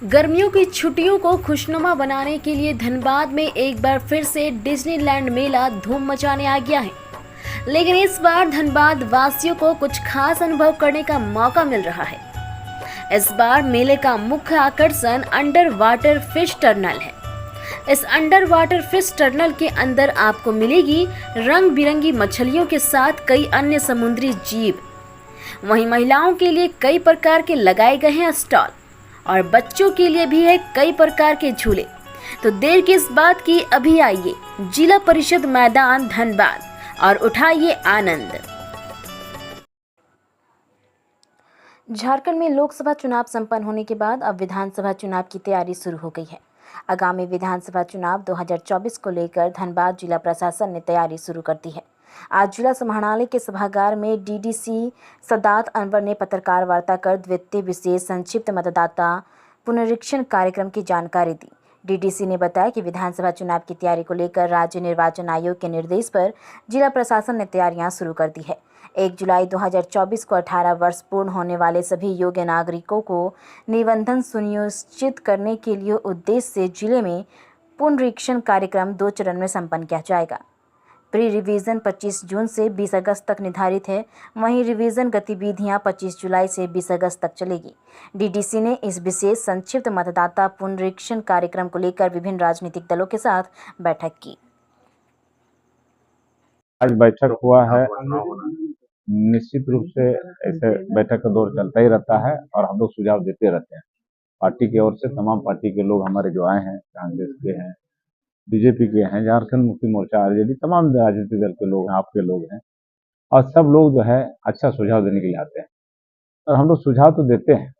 गर्मियों की छुट्टियों को खुशनुमा बनाने के लिए धनबाद में एक बार फिर से डिज्नीलैंड मेला धूम मचाने आ गया है। लेकिन इस बार धनबाद वासियों को कुछ खास अनुभव करने का मौका मिल रहा है। इस बार मेले का मुख्य आकर्षण अंडर वाटर फिश टर्नल है। इस अंडर वाटर फिश टर्नल के अंदर आपको मिलेगी रंग बिरंगी मछलियों के साथ कई अन्य समुद्री जीव। वहीं महिलाओं के लिए कई प्रकार के लगाए गए हैं स्टॉल और बच्चों के लिए भी है कई प्रकार के झूले। तो देर किस बात की, अभी आइए जिला परिषद मैदान धनबाद और उठाइए आनंद। झारखंड में लोकसभा चुनाव संपन्न होने के बाद अब विधानसभा चुनाव की तैयारी शुरू हो गई है। आगामी विधानसभा चुनाव 2024 को लेकर धनबाद जिला प्रशासन ने तैयारी शुरू कर दी है। आज जिला समाहरणालय के सभागार में डीडीसी सदात अनवर ने पत्रकार वार्ता कर द्वितीय विशेष संक्षिप्त मतदाता पुनरीक्षण कार्यक्रम की जानकारी दी। डीडीसी ने बताया कि विधानसभा चुनाव की तैयारी को लेकर राज्य निर्वाचन आयोग के निर्देश पर जिला प्रशासन ने तैयारियां शुरू कर दी है। 1 जुलाई 2024 को 18 वर्ष पूर्ण होने वाले सभी योग्य नागरिकों को निबंधन सुनिश्चित करने के लिए उद्देश्य से जिले में पुनरीक्षण कार्यक्रम 2 चरण में संपन्न किया जाएगा। प्री रिवीजन 25 जून से 20 अगस्त तक निर्धारित है। वहीं रिवीजन गतिविधियां 25 जुलाई से 20 अगस्त तक चलेगी। डीडीसी ने इस विशेष संक्षिप्त मतदाता पुनरीक्षण कार्यक्रम को लेकर विभिन्न राजनीतिक दलों के साथ बैठक की। आज बैठक हुआ है। निश्चित रूप से ऐसे बैठक का दौर चलता ही रहता है और हम लोग सुझाव देते रहते हैं। पार्टी की ओर से तमाम पार्टी के लोग हमारे जो आए हैं, कांग्रेस के हैं, बीजेपी के हैं, झारखंड मुक्ति मोर्चा, आरजेडी, तमाम राजनीतिक दल के लोग हैं, आपके लोग हैं, और सब लोग जो है अच्छा सुझाव देने के लिए आते हैं और हम लोग सुझाव तो देते हैं,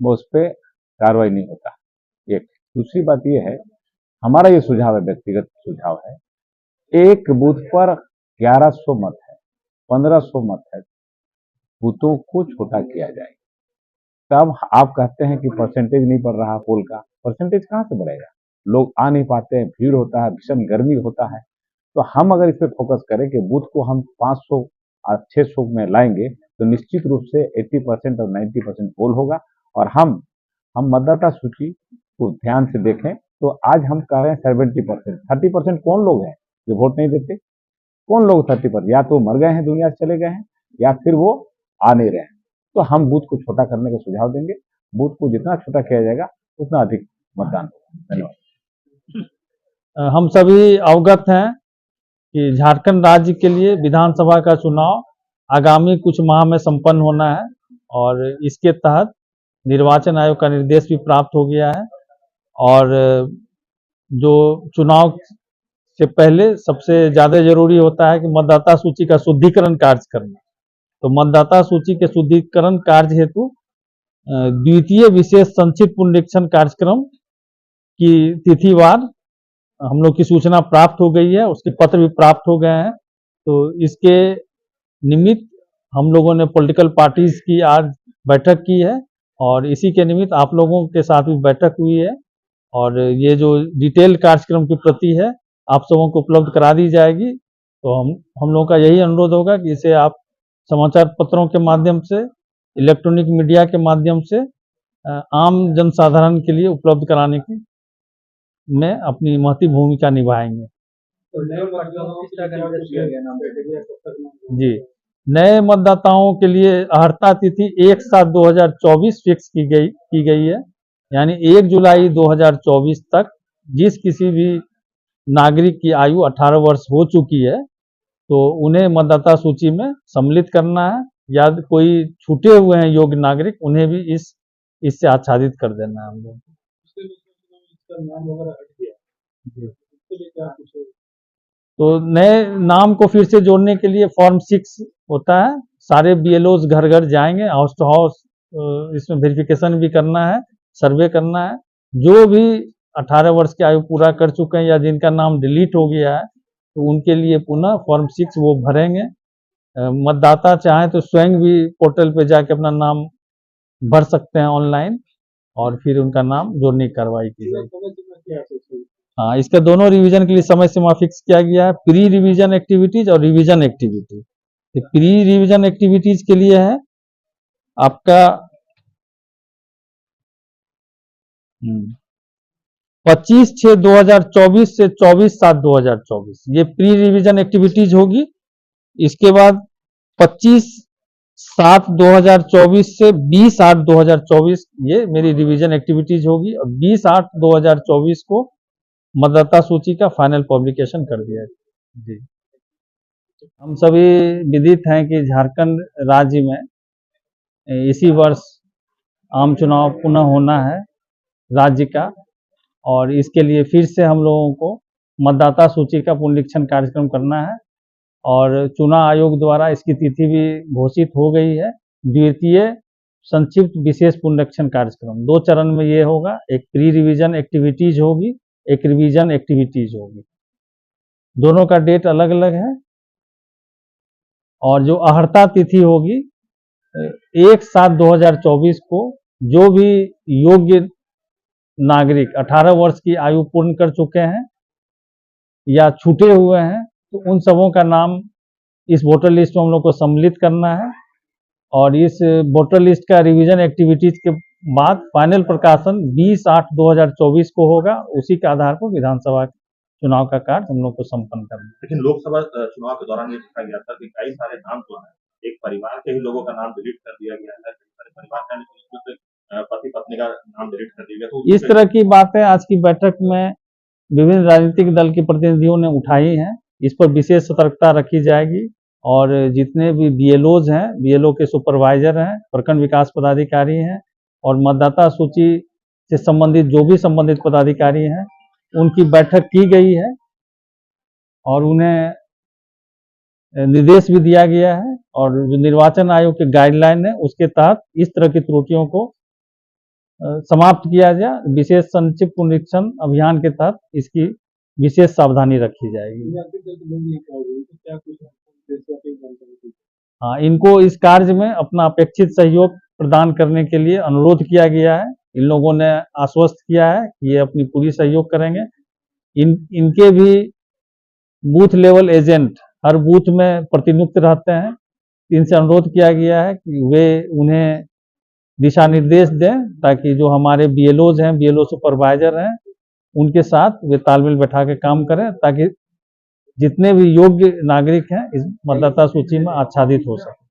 वो उस पर कार्रवाई नहीं होता। एक दूसरी बात ये है, हमारा ये सुझाव है, व्यक्तिगत सुझाव है, एक बूथ पर 1100 मत है, 1500 मत है, बूथों को छोटा किया जाए। तब आप कहते हैं कि परसेंटेज नहीं बढ़ रहा, पोल का परसेंटेज कहाँ से बढ़ेगा? लोग आ नहीं पाते हैं, भीड़ होता है, भीषण गर्मी होता है। तो हम अगर इस पे फोकस करें कि बूथ को हम 500 और 600 में लाएंगे तो निश्चित रूप से 80% और 90% पोल होगा। और हम मतदाता सूची को ध्यान से देखें तो आज हम कह रहे हैं 70%, 30% कौन लोग हैं जो वोट नहीं देते? कौन लोग 30%? या तो मर गए हैं, दुनिया से चले गए हैं, या फिर वो आ नहीं रहे हैं। तो हम बूथ को छोटा करने का सुझाव देंगे। बूथ को जितना छोटा किया जाएगा उतना अधिक मतदान होगा। धन्यवाद। हम सभी अवगत हैं कि झारखंड राज्य के लिए विधानसभा का चुनाव आगामी कुछ माह में संपन्न होना है और इसके तहत निर्वाचन आयोग का निर्देश भी प्राप्त हो गया है। और जो चुनाव से पहले सबसे ज़्यादा जरूरी होता है कि मतदाता सूची का शुद्धिकरण कार्य करना। तो मतदाता सूची के शुद्धिकरण कार्य हेतु द्वितीय विशेष संक्षिप्त पुनरीक्षण कार्यक्रम की तिथिवार हम लोग की सूचना प्राप्त हो गई है, उसके पत्र भी प्राप्त हो गए हैं। तो इसके निमित्त हम लोगों ने पॉलिटिकल पार्टीज की आज बैठक की है और इसी के निमित्त आप लोगों के साथ भी बैठक हुई है और ये जो डिटेल कार्यक्रम की प्रति है आप सबों को उपलब्ध करा दी जाएगी। तो हम लोगों का यही अनुरोध होगा कि इसे आप समाचार पत्रों के माध्यम से, इलेक्ट्रॉनिक मीडिया के माध्यम से आम जनसाधारण के लिए उपलब्ध कराने की में अपनी महती भूमिका निभाएंगे। जी, नए मतदाताओं के लिए अर्हता तिथि 1/7/2024 फिक्स की गई है। यानी 1 जुलाई 2024 तक जिस किसी भी नागरिक की आयु 18 वर्ष हो चुकी है तो उन्हें मतदाता सूची में सम्मिलित करना है, या कोई छूटे हुए हैं योग्य नागरिक उन्हें भी इससे आच्छादित कर देना है हम लोग। तो नए नाम को फिर से जोड़ने के लिए फॉर्म 6 होता है। सारे बीएलओज घर घर जाएंगे, हाउस टू हाउस इसमें वेरिफिकेशन भी करना है, सर्वे करना है। जो भी 18 वर्ष की आयु पूरा कर चुके हैं या जिनका नाम डिलीट हो गया है तो उनके लिए पुनः फॉर्म 6 वो भरेंगे। मतदाता चाहें तो स्वयं भी पोर्टल पे जाके अपना नाम भर सकते हैं ऑनलाइन और फिर उनका नाम जोड़ने की कार्रवाई की जाएगी। हाँ, इसका दोनों रिवीजन के लिए समय सीमा फिक्स किया गया है, प्री रिवीजन एक्टिविटीज और revision activity. Pre revision activities के लिए है आपका 25/6/2024 से 24/7/2024 ये प्री रिवीजन एक्टिविटीज होगी। इसके बाद 25/7/2024 से 20/8/2024 ये मेरी रिवीजन एक्टिविटीज होगी और 20/8/2024 को मतदाता सूची का फाइनल पब्लिकेशन कर दिया है। जी, हम सभी विदित हैं कि झारखंड राज्य में इसी वर्ष आम चुनाव पुनः होना है राज्य का, और इसके लिए फिर से हम लोगों को मतदाता सूची का पुनरीक्षण कार्यक्रम करना है और चुनाव आयोग द्वारा इसकी तिथि भी घोषित हो गई है। द्वितीय संक्षिप्त विशेष पुनरीक्षण कार्यक्रम 2 चरण में ये होगा, एक प्री रिवीजन एक्टिविटीज होगी, एक रिवीजन एक्टिविटीज होगी। दोनों का डेट अलग अलग है और जो अहर्ता तिथि होगी 1/7/2024 को जो भी योग्य नागरिक 18 वर्ष की आयु पूर्ण कर चुके हैं या छूटे हुए हैं तो उन सबों का नाम इस वोटर लिस्ट में हम लोग को सम्मिलित करना है और इस वोटर लिस्ट का रिवीजन एक्टिविटीज के बाद फाइनल प्रकाशन 20/8/2024 को होगा। उसी के आधार पर विधानसभा चुनाव का कार्य हम लोग को संपन्न करना है। लेकिन लोकसभा चुनाव के दौरान ये देखा गया था कि कई सारे नाम जो है एक परिवार के ही लोगों का नाम डिलीट कर दिया गया है, कई सारे परिवार का पति पत्नी का नाम डिलीट कर दिया गया। तो इस तरह की बातें आज की बैठक में विभिन्न राजनीतिक दल के प्रतिनिधियों ने उठाई हैं। इस पर विशेष सतर्कता रखी जाएगी और जितने भी बीएलओज हैं, बीएलओ के सुपरवाइजर हैं, प्रखंड विकास पदाधिकारी हैं और मतदाता सूची से संबंधित जो भी संबंधित पदाधिकारी हैं उनकी बैठक की गई है और उन्हें निर्देश भी दिया गया है और जो निर्वाचन आयोग के गाइडलाइन है उसके तहत इस तरह की त्रुटियों को समाप्त किया जाए। विशेष संक्षिप्त पुनरीक्षण अभियान के तहत इसकी विशेष सावधानी रखी जाएगी। हाँ, इनको इस कार्य में अपना अपेक्षित सहयोग प्रदान करने के लिए अनुरोध किया गया है। इन लोगों ने आश्वस्त किया है कि ये अपनी पूरी सहयोग करेंगे। इनके भी बूथ लेवल एजेंट हर बूथ में प्रतिनियुक्त रहते हैं। इनसे अनुरोध किया गया है कि वे उन्हें दिशा निर्देश दें ताकि जो हमारे बीएलओज हैं, बीएलओ सुपरवाइजर हैं, उनके साथ वे तालमेल बैठा के काम करें ताकि जितने भी योग्य नागरिक हैं इस मतदाता सूची में आच्छादित हो सके।